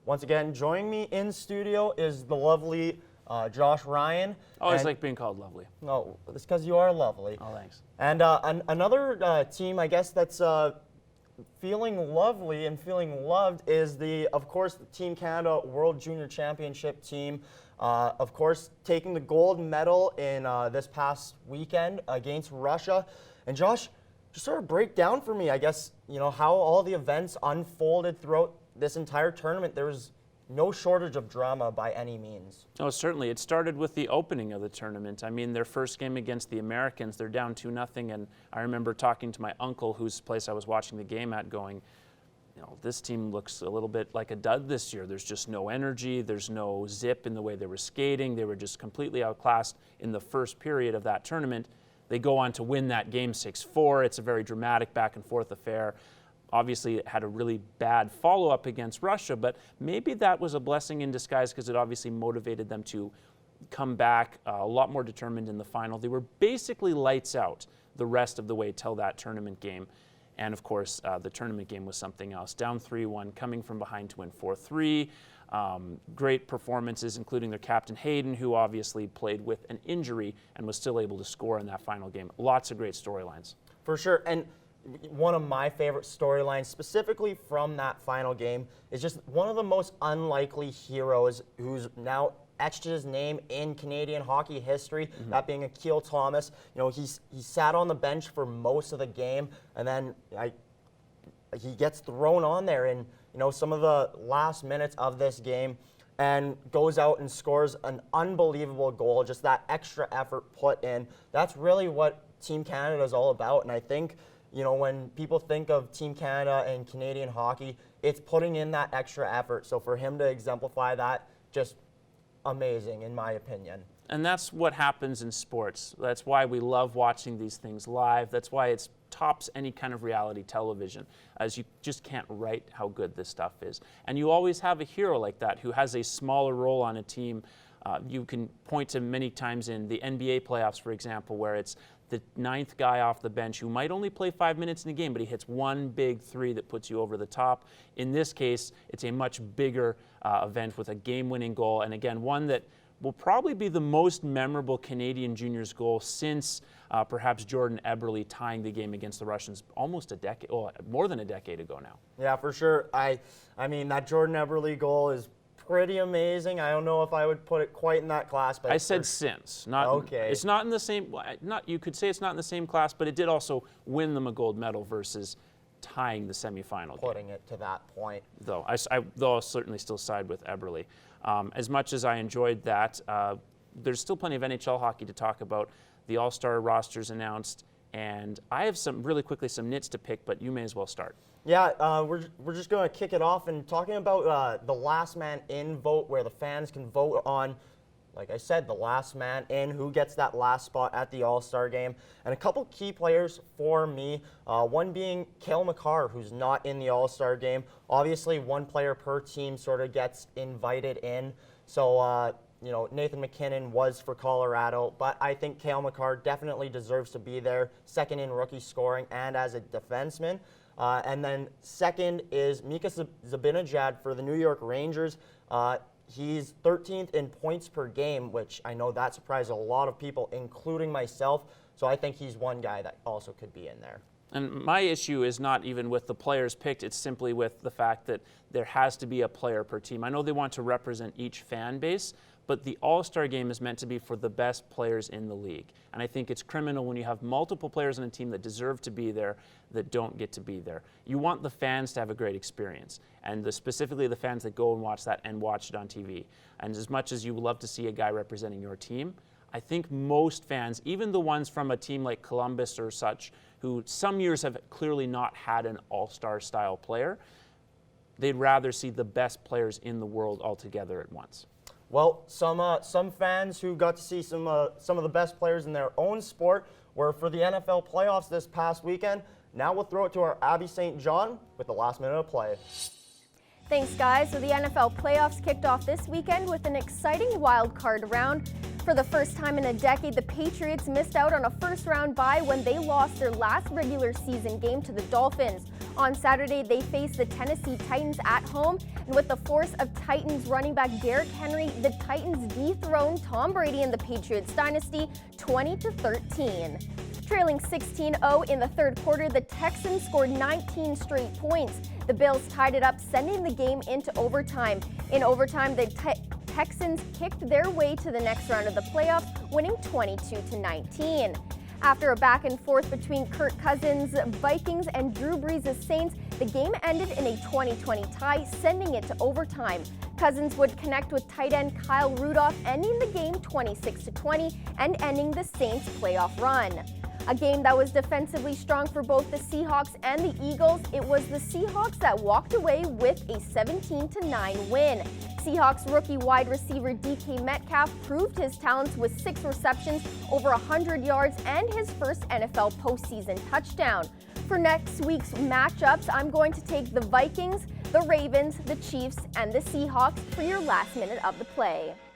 Once again, joining me in studio is the lovely Josh Ryan. Always like being called lovely. No, it's because you are lovely. Oh, thanks. And another team, I guess, that's feeling lovely and feeling loved is of course, the Team Canada World Junior Championship team. Of course, taking the gold medal in this past weekend against Russia. And Josh, just sort of break down for me, I guess, how all the events unfolded throughout this entire tournament. There was no shortage of drama by any means. Oh, certainly. It started with the opening of the tournament. I mean, their first game against the Americans, they're down 2-0, and I remember talking to my uncle, whose place I was watching the game at, going, this team looks a little bit like a dud this year. There's just no energy. There's no zip in the way they were skating. They were just completely outclassed in the first period of that tournament. They go on to win that game 6-4. It's a very dramatic back-and-forth affair. Obviously, it had a really bad follow-up against Russia, but maybe that was a blessing in disguise because it obviously motivated them to come back a lot more determined in the final. They were basically lights out the rest of the way till that tournament game. And of course, the tournament game was something else. Down 3-1, coming from behind to win 4-3. Great performances, including their captain Hayden, who obviously played with an injury and was still able to score in that final game. Lots of great storylines. For sure. And one of my favorite storylines, specifically from that final game, is just one of the most unlikely heroes who's now etched his name in Canadian hockey history, that being Akil Thomas. He sat on the bench for most of the game, and then he gets thrown on there in some of the last minutes of this game and goes out and scores an unbelievable goal, just that extra effort put in. That's really what Team Canada is all about, and I think when people think of Team Canada and Canadian hockey, it's putting in that extra effort. So for him to exemplify that, just amazing, in my opinion. And that's what happens in sports. That's why we love watching these things live. That's why it's tops any kind of reality television, as you just can't write how good this stuff is. And you always have a hero like that who has a smaller role on a team. You can point to many times in the NBA playoffs, for example, where it's the ninth guy off the bench who might only play 5 minutes in a game, but he hits one big three that puts you over the top. In this case, it's a much bigger event with a game-winning goal, and again, one that will probably be the most memorable Canadian juniors goal since perhaps Jordan Eberle tying the game against the Russians almost a decade, well, more than a decade ago now. Yeah, for sure. I mean, that Jordan Eberle goal is pretty amazing. I don't know if I would put it quite in that class, but I said since, not okay. It's not in the same. You could say it's not in the same class, but it did also win them a gold medal versus tying the semifinal. Putting it to that point, though, I'll certainly still side with Eberle. As much as I enjoyed that, there's still plenty of NHL hockey to talk about. The All-Star rosters announced, and I have some nits to pick, but you may as well start. Yeah, we're just going to kick it off and talking about the last man in vote, where the fans can vote on, like I said, the last man in, who gets that last spot at the All-Star game. And a couple key players for me, one being Cale Makar, who's not in the All-Star game. Obviously, one player per team sort of gets invited in. So, Nathan McKinnon was for Colorado, but I think Cale Makar definitely deserves to be there, second in rookie scoring and as a defenseman. And then second is Mika Zibanejad for the New York Rangers. He's 13th in points per game, which I know that surprised a lot of people, including myself. So I think he's one guy that also could be in there. And my issue is not even with the players picked, it's simply with the fact that there has to be a player per team. I know they want to represent each fan base, but the All-Star game is meant to be for the best players in the league. And I think it's criminal when you have multiple players on a team that deserve to be there that don't get to be there. You want the fans to have a great experience, and specifically the fans that go and watch that and watch it on TV. And as much as you would love to see a guy representing your team, I think most fans, even the ones from a team like Columbus or such, who some years have clearly not had an all-star style player, they'd rather see the best players in the world all together at once. Well, some fans who got to see some of the best players in their own sport were for the NFL playoffs this past weekend. Now we'll throw it to our Abby St. John with the last minute of play. Thanks, guys. So the NFL playoffs kicked off this weekend with an exciting wild card round. For the first time in a decade, the Patriots missed out on a first-round bye when they lost their last regular season game to the Dolphins. On Saturday, they face the Tennessee Titans at home, and with the force of Titans running back Derrick Henry, the Titans dethroned Tom Brady and the Patriots dynasty 20-13. Trailing 16-0 in the third quarter, the Texans scored 19 straight points. The Bills tied it up, sending the game into overtime. In overtime, the Texans kicked their way to the next round of the playoffs, winning 22-19. After a back and forth between Kirk Cousins' Vikings and Drew Brees' Saints, the game ended in a 20-20 tie, sending it to overtime. Cousins would connect with tight end Kyle Rudolph, ending the game 26-20 and ending the Saints' playoff run. A game that was defensively strong for both the Seahawks and the Eagles. It was the Seahawks that walked away with a 17-9 win. Seahawks rookie wide receiver DK Metcalf proved his talents with 6 receptions, over 100 yards, and his first NFL postseason touchdown. For next week's matchups, I'm going to take the Vikings, the Ravens, the Chiefs, and the Seahawks for your last minute of the play.